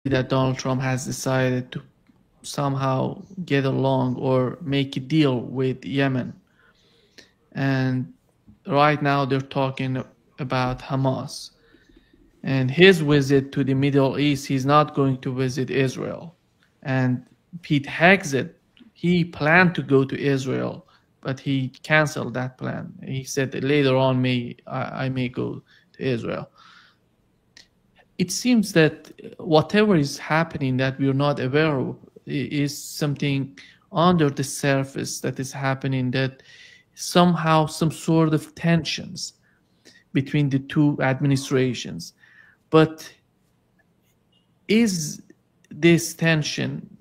that Donald Trump has decided to somehow get along or make a deal with Yemen. And right now they're talking about Hamas. And his visit to the Middle East, he's not going to visit Israel. And Pete Hegseth, he planned to go to Israel, but he canceled that plan. He said that later on I may go to Israel. It seems that whatever is happening that we're not aware of is something under the surface that is happening, that somehow some sort of tensions between the two administrations. But is this tension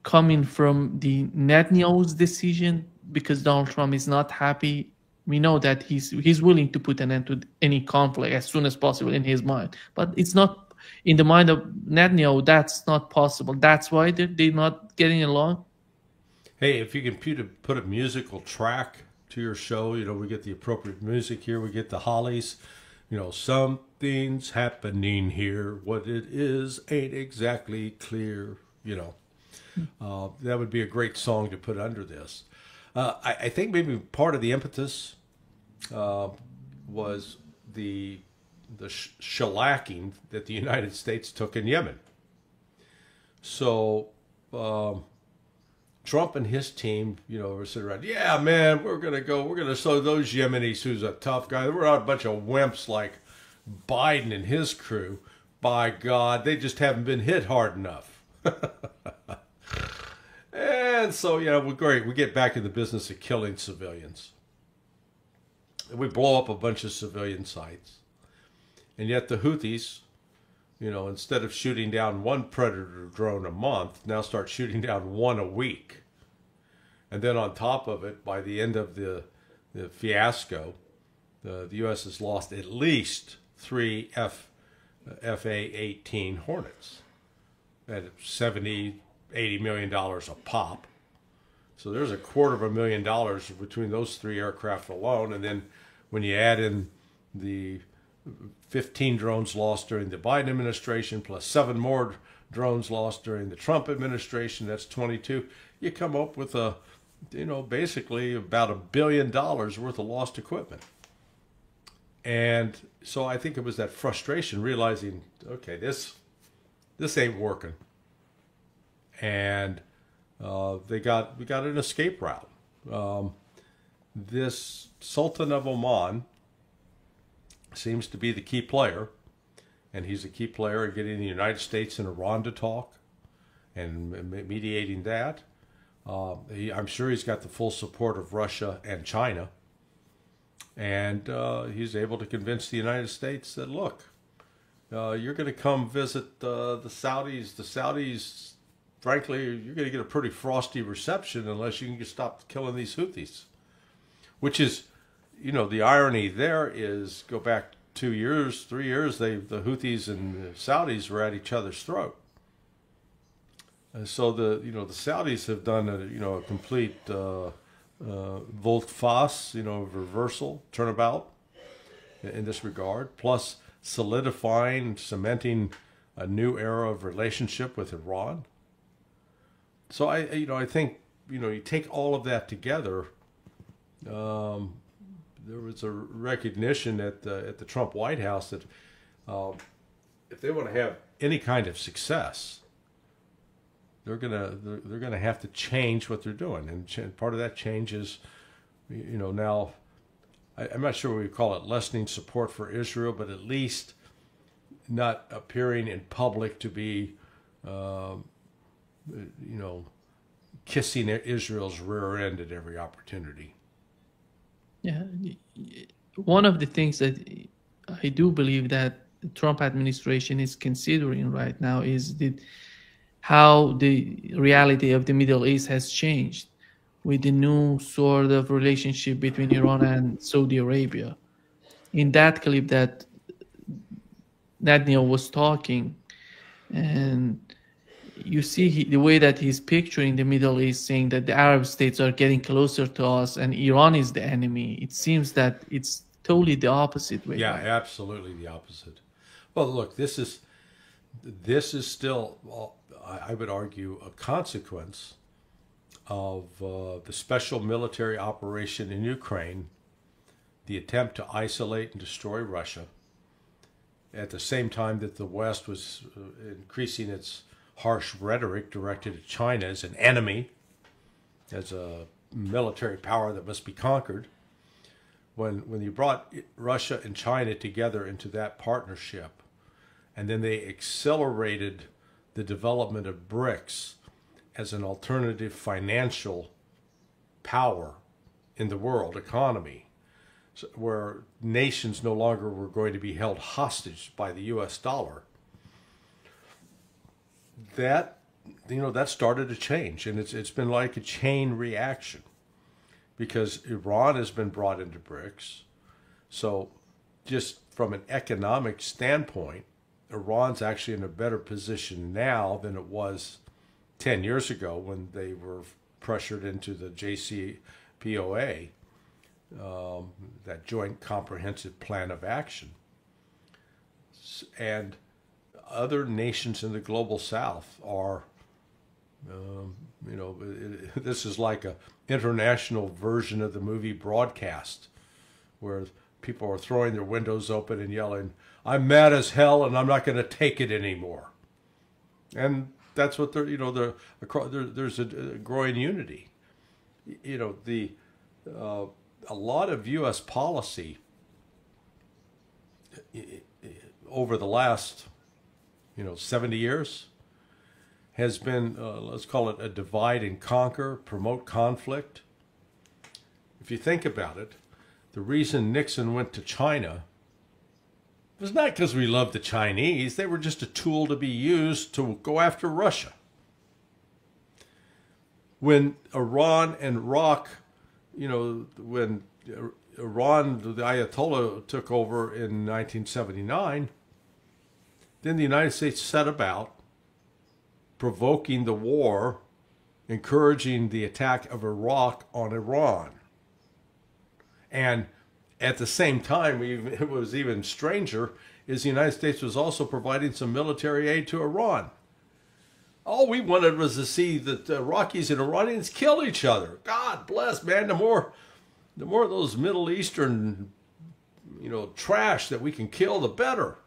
coming from the Netanyahu's decision because Donald Trump is not happy? We know that he's willing to put an end to any conflict as soon as possible in his mind, but it's not in the mind of Netanyahu. That's not possible. That's why they're not getting along. Hey, if you can put a musical track to your show, we get the appropriate music here. We get the Hollies. Something's happening here. What it is ain't exactly clear. That would be a great song to put under this. I think maybe part of the impetus was the shellacking that the United States took in Yemen. So Trump and his team, were sitting around, yeah, man, we're going to show those Yemenis who's a tough guy. We're not a bunch of wimps like Biden and his crew. By God, they just haven't been hit hard enough. And so, we're great. We get back in the business of killing civilians. And we blow up a bunch of civilian sites. And yet the Houthis, instead of shooting down one Predator drone a month, now start shooting down one a week. And then on top of it, by the end of the fiasco, the U.S. has lost at least 3 FA-18 Hornets at $70, $80 million a pop. So there's $250,000 between those 3 aircraft alone. And then when you add in the 15 drones lost during the Biden administration, plus 7 more drones lost during the Trump administration, that's 22. You come up with basically about $1 billion worth of lost equipment. And so I think it was that frustration, realizing, okay, this ain't working. And we got an escape route. This Sultan of Oman seems to be the key player, and he's a key player in getting the United States and Iran to talk and mediating that. I'm sure he's got the full support of Russia and China, and he's able to convince the United States that, look, you're going to come visit the Saudis. The Saudis, frankly, you're going to get a pretty frosty reception unless you can stop killing these Houthis. Which is, the irony there is, go back 2 years, 3 years, the Houthis and the Saudis were at each other's throat. And so the Saudis have done a complete volte-face, reversal, turnabout in this regard, plus solidifying, cementing a new era of relationship with Iran. So I think, you take all of that together. There was a recognition at the Trump White House that if they want to have any kind of success, they're gonna have to change what they're doing, and part of that change is, now I'm not sure we call it lessening support for Israel, but at least not appearing in public to be, kissing Israel's rear end at every opportunity. Yeah, one of the things that I do believe that the Trump administration is considering right now is how the reality of the Middle East has changed with the new sort of relationship between Iran and Saudi Arabia. In that clip that Netanyahu was talking, and you see the way that he's picturing the Middle East, saying that the Arab states are getting closer to us and Iran is the enemy. It seems that it's totally the opposite way. Yeah, absolutely the opposite. Well, look, this is This is still, well, I would argue, a consequence of the special military operation in Ukraine, the attempt to isolate and destroy Russia, at the same time that the West was increasing its harsh rhetoric directed at China as an enemy, as a military power that must be conquered. When you brought Russia and China together into that partnership, and then they accelerated the development of BRICS as an alternative financial power in the world economy, where nations no longer were going to be held hostage by the U.S. dollar. That started a change, and it's been like a chain reaction, because Iran has been brought into BRICS. So just from an economic standpoint, Iran's actually in a better position now than it was 10 years ago when they were pressured into the JCPOA, that Joint Comprehensive Plan of Action. And other nations in the global south are, this is like a international version of the movie Broadcast, where people are throwing their windows open and yelling, "I'm mad as hell and I'm not going to take it anymore." And that's what there's a growing unity. A lot of U.S. policy over the last 70 years has been, let's call it a divide and conquer, promote conflict. If you think about it, the reason Nixon went to China was not because we loved the Chinese. They were just a tool to be used to go after Russia. When Iran and Iraq, when Iran, the Ayatollah, took over in 1979, then the United States set about provoking the war, encouraging the attack of Iraq on Iran. And at the same time, it was even stranger, is the United States was also providing some military aid to Iran. All we wanted was to see that the Iraqis and Iranians kill each other. God bless, man. The more of those Middle Eastern, trash that we can kill, the better.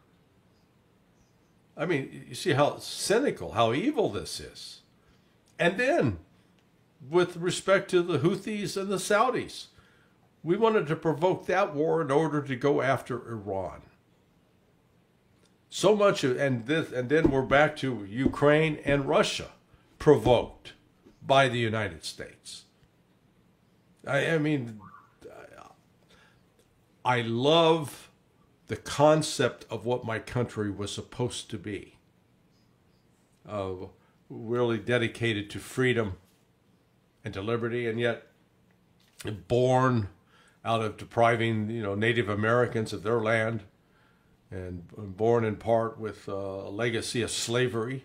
I mean, you see how cynical, how evil this is. And then, with respect to the Houthis and the Saudis, we wanted to provoke that war in order to go after Iran. So much, and then we're back to Ukraine and Russia, provoked by the United States. I mean, I love the concept of what my country was supposed to be, really dedicated to freedom and to liberty, and yet born out of depriving Native Americans of their land, and born in part with a legacy of slavery.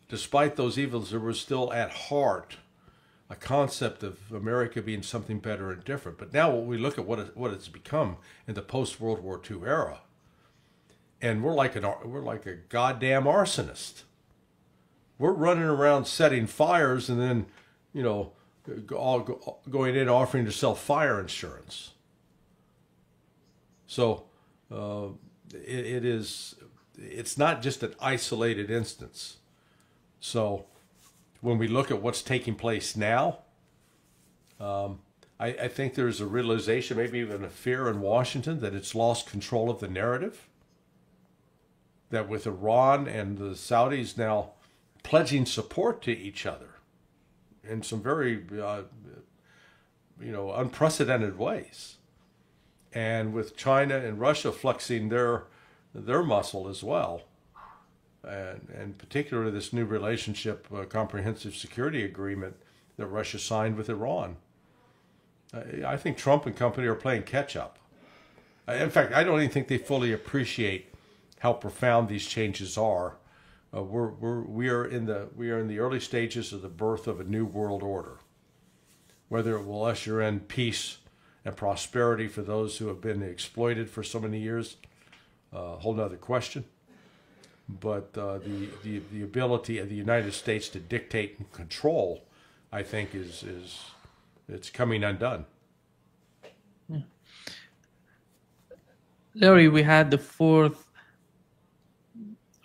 Despite those evils, there was still at heart a concept of America being something better and different. But now when we look at what it's become in the post-World War II era, and we're like a goddamn arsonist. We're running around setting fires and then, going in offering to sell fire insurance. So it's not just an isolated instance. So when we look at what's taking place now, I think there's a realization, maybe even a fear in Washington, that it's lost control of the narrative. That with Iran and the Saudis now pledging support to each other in some very, unprecedented ways, and with China and Russia flexing their muscle as well, and particularly this new relationship, comprehensive security agreement that Russia signed with Iran. I think Trump and company are playing catch up. In fact, I don't even think they fully appreciate how profound these changes are. We are in the early stages of the birth of a new world order. Whether it will usher in peace and prosperity for those who have been exploited for so many years, a whole nother question. but the ability of the United States to dictate and control, I think, is it's coming undone. Larry, we had the fourth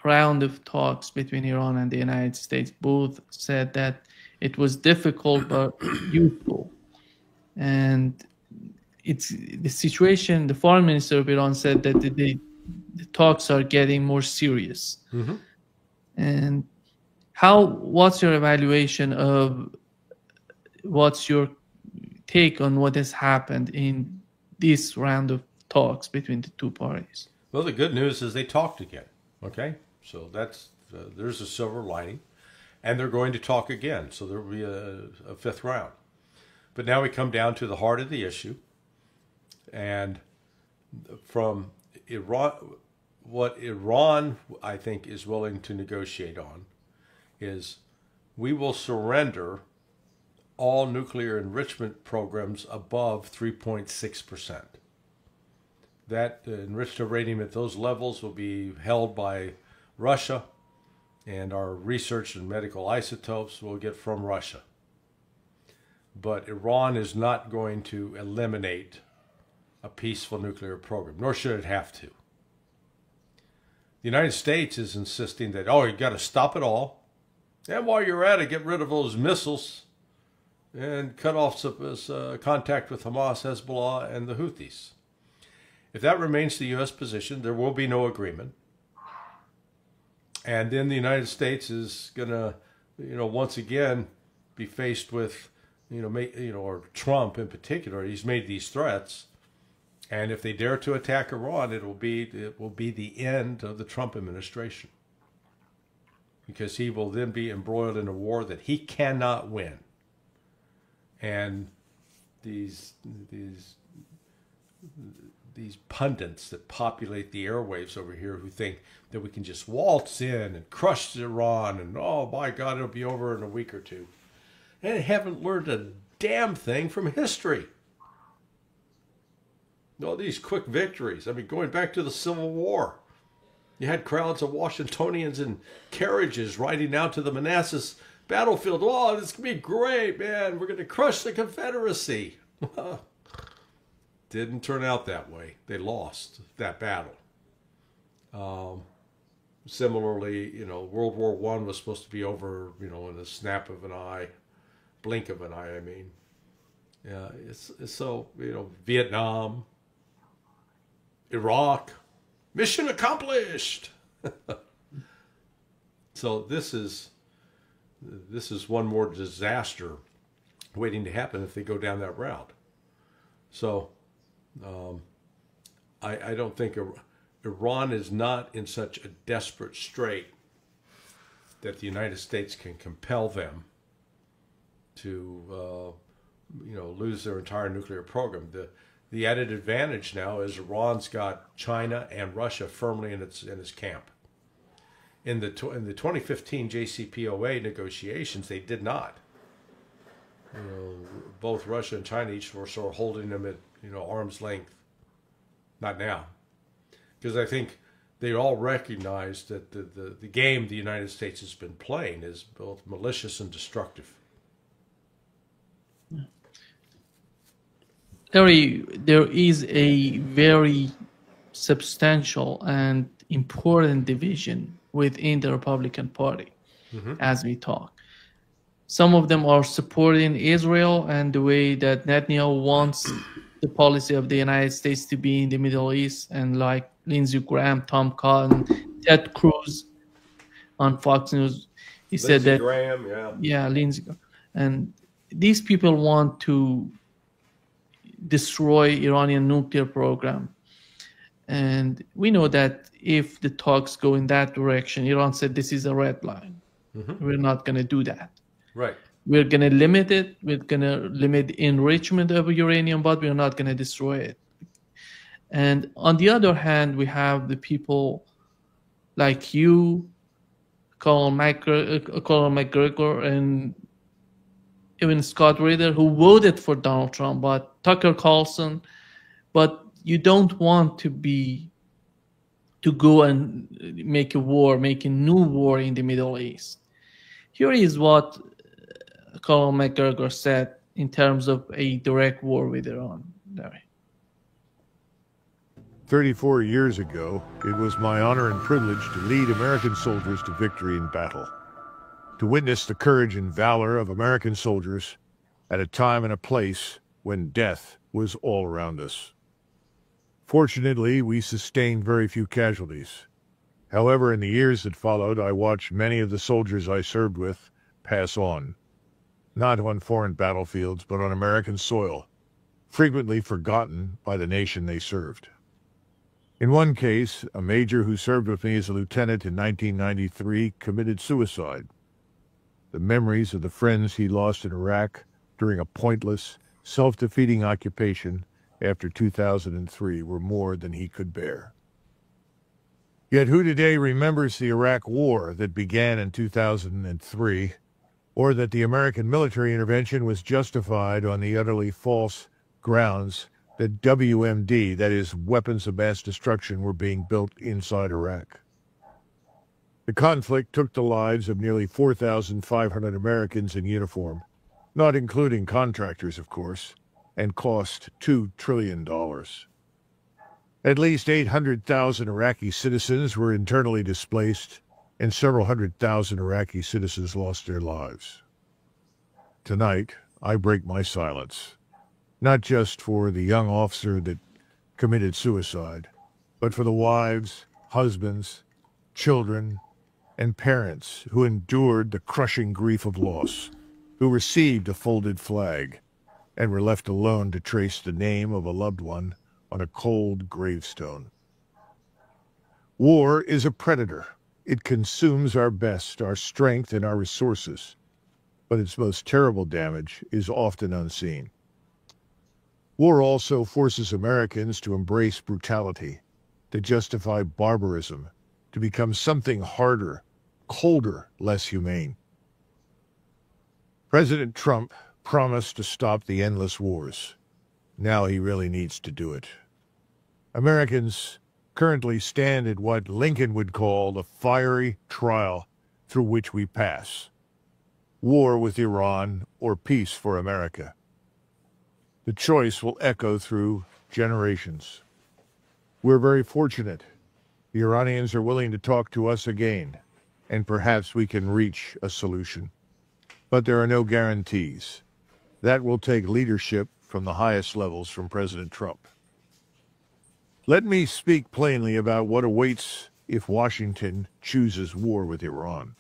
round of talks between Iran and the United States. Both said that it was difficult but useful. And it's the situation, the foreign minister of Iran said that the talks are getting more serious. Mm-hmm. And what's your evaluation of, what's your take on what has happened in this round of talks between the two parties? Well, the good news is they talked again. Okay, so that's there's a silver lining, and they're going to talk again. So there will be a fifth round. But now we come down to the heart of the issue, and from Iran, what Iran, I think, is willing to negotiate on is we will surrender all nuclear enrichment programs above 3.6%. That enriched uranium at those levels will be held by Russia, and our research in medical isotopes will get from Russia. But Iran is not going to eliminate a peaceful nuclear program, nor should it have to. The United States is insisting that, oh, you got to stop it all, and while you're at it, get rid of those missiles and cut off contact with Hamas, Hezbollah, and the Houthis. If that remains the U.S. position, there will be no agreement. And then the United States is going to, once again be faced with, or Trump in particular, he's made these threats. And if they dare to attack Iran, it will be the end of the Trump administration. Because he will then be embroiled in a war that he cannot win. And these pundits that populate the airwaves over here who think that we can just waltz in and crush Iran and, oh, my God, it'll be over in a week or two. And they haven't learned a damn thing from history. All these quick victories. I mean, going back to the Civil War, you had crowds of Washingtonians in carriages riding out to the Manassas battlefield. Oh, this can be great, man. We're going to crush the Confederacy. Didn't turn out that way. They lost that battle. Similarly, World War I was supposed to be over, in a snap of an eye, blink of an eye, I mean. Yeah, it's so, Vietnam, Iraq, mission accomplished. So this is one more disaster waiting to happen if they go down that route. So I don't think Iran is not in such a desperate strait that the United States can compel them to lose their entire nuclear program. The added advantage now is Iran's got China and Russia firmly in its camp. In the 2015 JCPOA negotiations, they did not. Both Russia and China each were sort of holding them at arm's length. Not now, because I think they all recognize that the game the United States has been playing is both malicious and destructive. Larry, there is a very substantial and important division within the Republican Party as we talk. Some of them are supporting Israel and the way that Netanyahu wants the policy of the United States to be in the Middle East, and like Lindsey Graham, Tom Cotton, Ted Cruz on Fox News, he said that Graham, Lindsey Graham, and these people want to destroy Iranian nuclear program. And we know that if the talks go in that direction, Iran said this is a red line. We're not going to do that. Right. We're going to limit it. We're going to limit enrichment of uranium, but we're not going to destroy it. And on the other hand, we have the people like you, Colin McGregor, and even Scott Ritter, who voted for Donald Trump, but Tucker Carlson. But you don't want to be to go and make a new war in the Middle East. Here is what Colonel McGregor said in terms of a direct war with Iran. Larry. 34 years ago, it was my honor and privilege to lead American soldiers to victory in battle, to witness the courage and valor of American soldiers at a time and a place when death was all around us. Fortunately, we sustained very few casualties. However, in the years that followed, I watched many of the soldiers I served with pass on, not on foreign battlefields, but on American soil, frequently forgotten by the nation they served. In one case, a major who served with me as a lieutenant in 1993 committed suicide. The memories of the friends he lost in Iraq during a pointless, self-defeating occupation after 2003 were more than he could bear. Yet who today remembers the Iraq War that began in 2003, or that the American military intervention was justified on the utterly false grounds that WMD, that is, weapons of mass destruction, were being built inside Iraq? The conflict took the lives of nearly 4,500 Americans in uniform, not including contractors, of course, and cost $2 trillion. At least 800,000 Iraqi citizens were internally displaced, and several 100,000 Iraqi citizens lost their lives. Tonight, I break my silence, not just for the young officer that committed suicide, but for the wives, husbands, children, and parents who endured the crushing grief of loss, who received a folded flag, and were left alone to trace the name of a loved one on a cold gravestone. War is a predator. It consumes our best, our strength, and our resources, but its most terrible damage is often unseen. War also forces Americans to embrace brutality, to justify barbarism, to become something harder, colder, less humane. President Trump promised to stop the endless wars. Now he really needs to do it. Americans currently stand at what Lincoln would call the fiery trial through which we pass: war with Iran or peace for America. The choice will echo through generations. We're very fortunate. The Iranians are willing to talk to us again, and perhaps we can reach a solution. But there are no guarantees. That will take leadership from the highest levels from President Trump. Let me speak plainly about what awaits if Washington chooses war with Iran.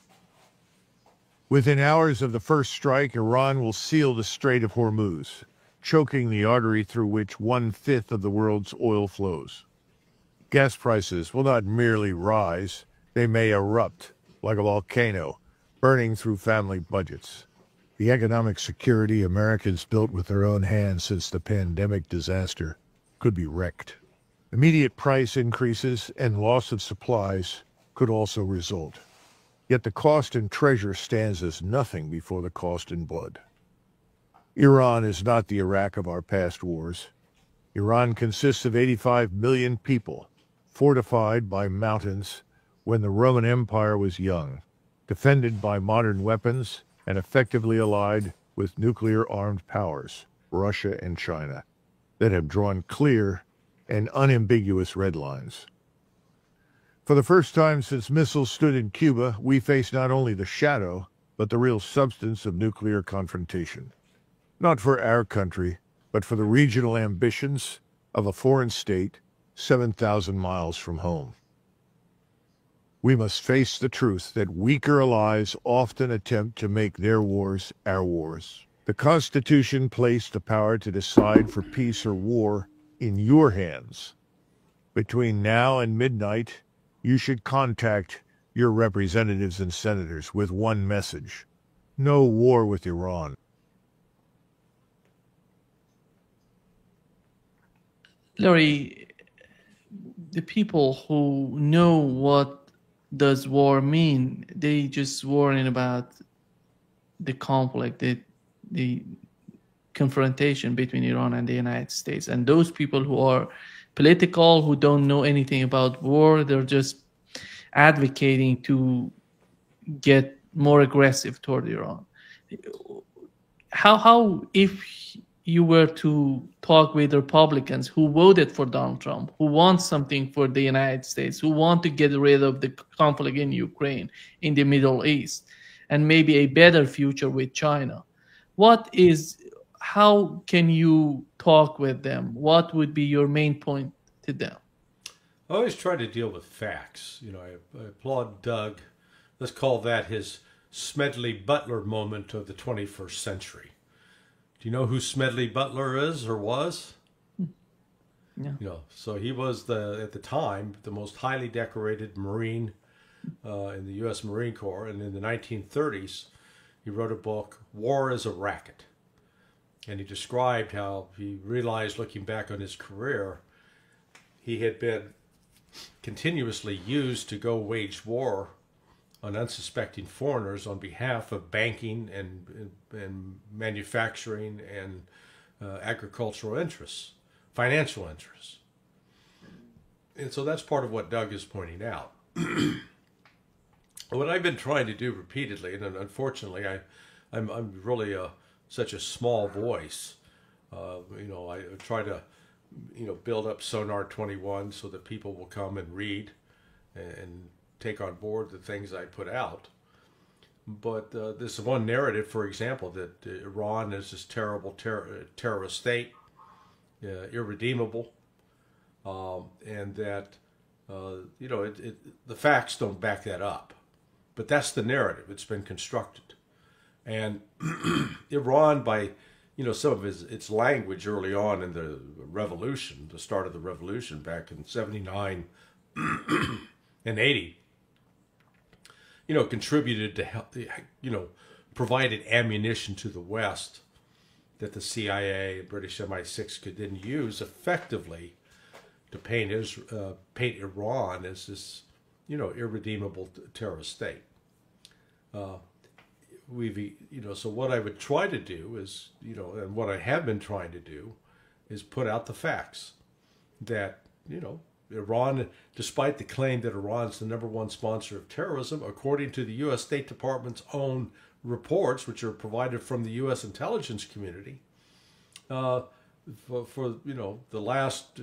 Within hours of the first strike, Iran will seal the Strait of Hormuz, choking the artery through which 1/5 of the world's oil flows. Gas prices will not merely rise, they may erupt like a volcano, burning through family budgets. The economic security Americans built with their own hands since the pandemic disaster could be wrecked. Immediate price increases and loss of supplies could also result. Yet the cost in treasure stands as nothing before the cost in blood. Iran is not the Iraq of our past wars. Iran consists of 85 million people, fortified by mountains when the Roman Empire was young, defended by modern weapons, and effectively allied with nuclear-armed powers, Russia and China, that have drawn clear and unambiguous red lines. For the first time since missiles stood in Cuba, we face not only the shadow, but the real substance of nuclear confrontation. Not for our country, but for the regional ambitions of a foreign state 7,000 miles from home. We must face the truth that weaker allies often attempt to make their wars our wars. The Constitution placed the power to decide for peace or war in your hands. Between now and midnight, you should contact your representatives and senators with one message: no war with Iran. Larry, the people who know what does war mean, they just worrying about the conflict, the confrontation between Iran and the United States. And those people who are political, who don't know anything about war. They're just advocating to get more aggressive toward Iran. How if you were to talk with Republicans who voted for Donald Trump, who want something for the United States, who want to get rid of the conflict in Ukraine, in the Middle East, and maybe a better future with China, how can you talk with them? What would be your main point to them? I always try to deal with facts. I applaud Doug. Let's call that his Smedley Butler moment of the 21st century. Do you know who Smedley Butler is or was? Yeah. So he was at the time the most highly decorated Marine in the U.S. Marine Corps, and in the 1930s, he wrote a book, War is a Racket, and he described how he realized, looking back on his career, he had been continuously used to go wage war on unsuspecting foreigners on behalf of banking and manufacturing and agricultural interests, financial interests. And so that's part of what Doug is pointing out. What I've been trying to do repeatedly, and unfortunately I'm really such a small voice, I try to build up Sonar 21 so that people will come and read and take on board the things I put out. But this one narrative, for example, that Iran is this terrible terrorist state, irredeemable, and that the facts don't back that up. But that's the narrative. It's been constructed. And Iran, by some of its language early on in the revolution, the start of the revolution back in 79 and 80, contributed to help, provided ammunition to the West that the CIA and British MI6 could then use effectively to paint Iran as this, irredeemable terrorist state. So what I would try to do is, and what I have been trying to do, is put out the facts that, Iran, despite the claim that Iran's the #1 sponsor of terrorism, according to the U.S. State Department's own reports, which are provided from the U.S. intelligence community, for the last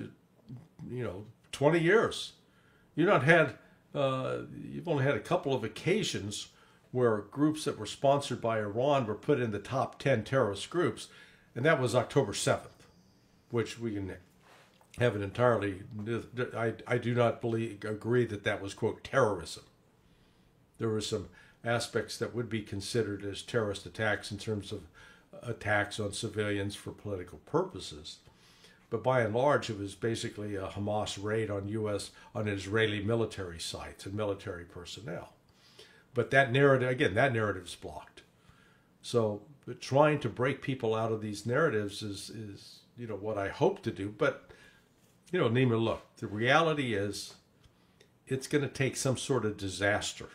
20 years, you've only had a couple of occasions where groups that were sponsored by Iran were put in the top 10 terrorist groups, and that was October 7th, which we can have an entirely, I do not agree that was, quote, terrorism. There were some aspects that would be considered as terrorist attacks in terms of attacks on civilians for political purposes. But by and large, it was basically a Hamas raid on Israeli military sites and military personnel. But that narrative's blocked. So trying to break people out of these narratives is what I hope to do. But, Nima, look, the reality is it's going to take some sort of disaster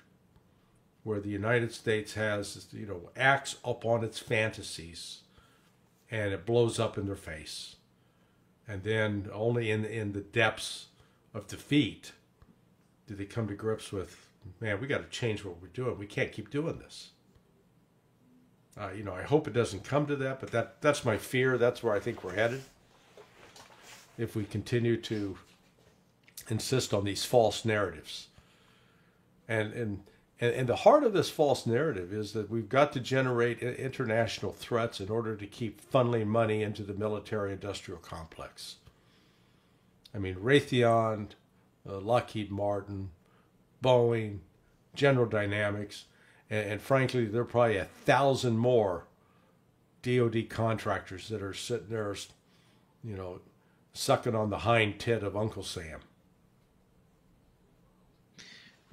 where the United States acts upon its fantasies and it blows up in their face. And then only in the depths of defeat do they come to grips with, man, we got to change what we're doing. We can't keep doing this. I hope it doesn't come to that, but that's my fear. That's where I think we're headed. If we continue to insist on these false narratives. And the heart of this false narrative is that we've got to generate international threats in order to keep funneling money into the military-industrial complex. I mean, Raytheon, Lockheed Martin, Boeing, General Dynamics, and frankly, there are probably 1,000 more DoD contractors that are sitting there, sucking on the hind tit of Uncle Sam.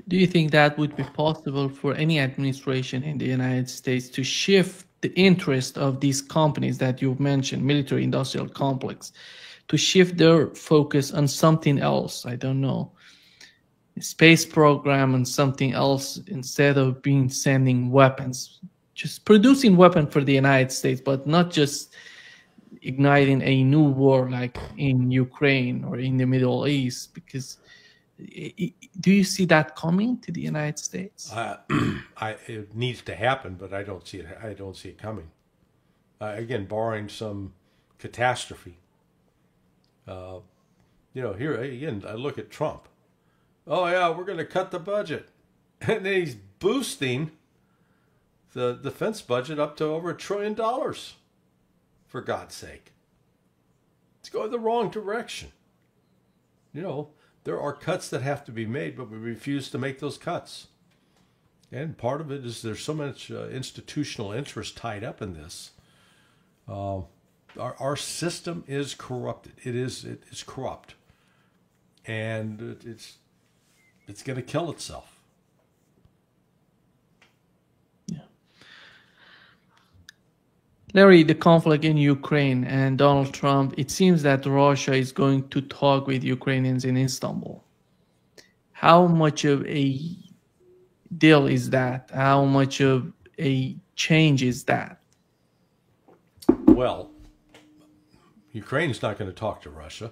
Do you think that would be possible for any administration in the United States to shift the interest of these companies that you've mentioned, military industrial complex, to shift their focus on something else? I don't know, a space program and something else, instead of sending weapons, just producing weapons for the United States, but not just igniting a new war like in Ukraine or in the Middle East? Because do you see that coming to the United States? It needs to happen, but I don't see it. I don't see it coming. Again, barring some catastrophe. Here again, I look at Trump. Oh yeah, we're going to cut the budget, and then he's boosting the defense budget up to over $1 trillion. For God's sake, it's going the wrong direction. There are cuts that have to be made, but we refuse to make those cuts. And part of it is there's so much institutional interest tied up in this. Our system is corrupted. It is corrupt, and it's going to kill itself. Yeah, Larry, the conflict in Ukraine and Donald Trump. It seems that Russia is going to talk with Ukrainians in Istanbul. How much of a deal is that? How much of a change is that? Well, Ukraine's not going to talk to Russia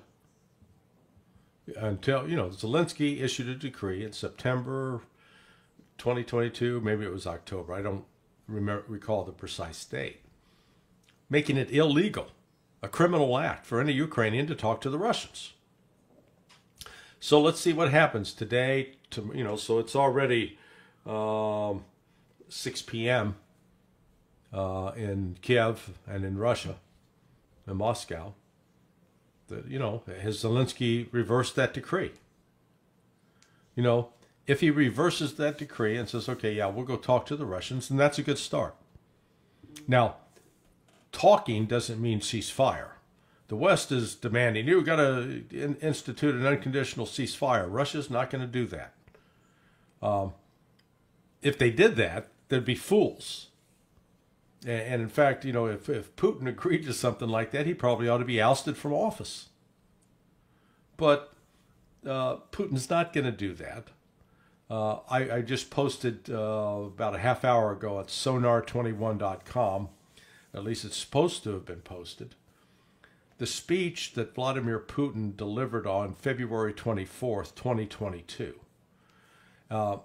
until, Zelensky issued a decree in September 2022, maybe it was October, I don't recall the precise date, making it illegal, a criminal act for any Ukrainian to talk to the Russians. So let's see what happens today. So it's already 6 p.m. In Kiev and in Russia, in Moscow. Has Zelensky reversed that decree? If he reverses that decree and says, okay, yeah, we'll go talk to the Russians, then that's a good start. Now, talking doesn't mean ceasefire. The West is demanding, you've got to institute an unconditional ceasefire. Russia's not going to do that. If they did that, they'd be fools. And in fact, if Putin agreed to something like that, he probably ought to be ousted from office. But Putin's not going to do that. I just posted about a half hour ago at sonar21.com, at least it's supposed to have been posted, the speech that Vladimir Putin delivered on February 24th, 2022.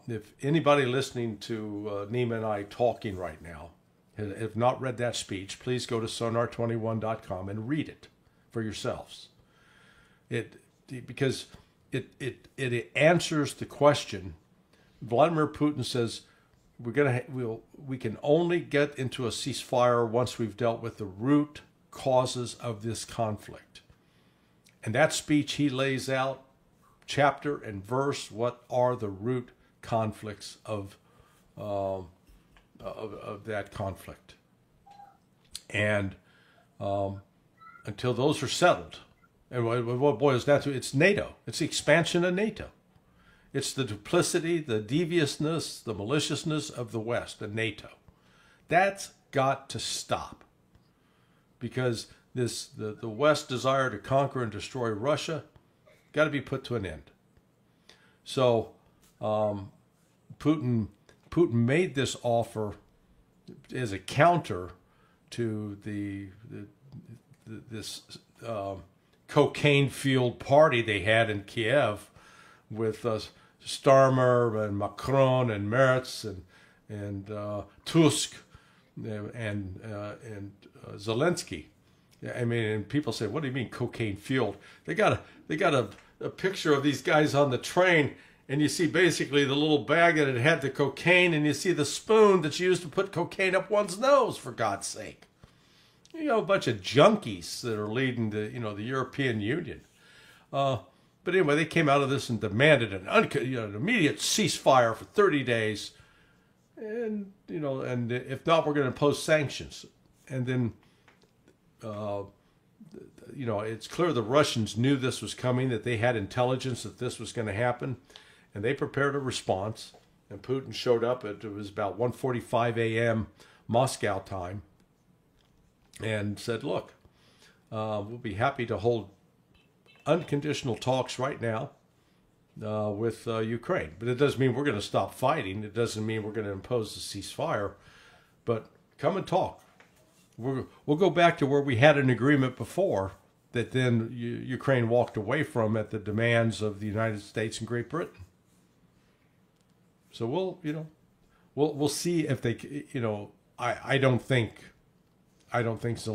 If anybody listening to Nima and I talking right now have not read that speech, please go to sonar21.com and read it for yourselves. Because it answers the question. Vladimir Putin says we can only get into a ceasefire once we've dealt with the root causes of this conflict. And that speech, he lays out chapter and verse what are the root conflicts of that conflict. And until those are settled, and what boils down to, it's NATO. It's the expansion of NATO. It's the duplicity, the deviousness, the maliciousness of the West and NATO. That's got to stop. Because the West's desire to conquer and destroy Russia got to be put to an end. So Putin made this offer as a counter to this cocaine-fueled party they had in Kiev with Starmer and Macron and Merz and Tusk and Zelensky. I mean, and people say, "What do you mean cocaine-fueled?" They got a picture of these guys on the train, and you see basically the little bag that it had the cocaine, and you see the spoon that's used to put cocaine up one's nose. For God's sake, a bunch of junkies that are leading the the European Union. But anyway, they came out of this and demanded an immediate ceasefire for 30 days, and and if not, we're going to impose sanctions. And then, it's clear the Russians knew this was coming, that they had intelligence that this was going to happen, and they prepared a response. And Putin showed up. It was about 1:45 a.m. Moscow time, and said, "Look, we'll be happy to hold unconditional talks right now with Ukraine. But it doesn't mean we're going to stop fighting. It doesn't mean we're going to impose a ceasefire. But come and talk. we'll go back to where we had an agreement before that then Ukraine walked away from at the demands of the United States and Great Britain. So we'll see if they, I don't think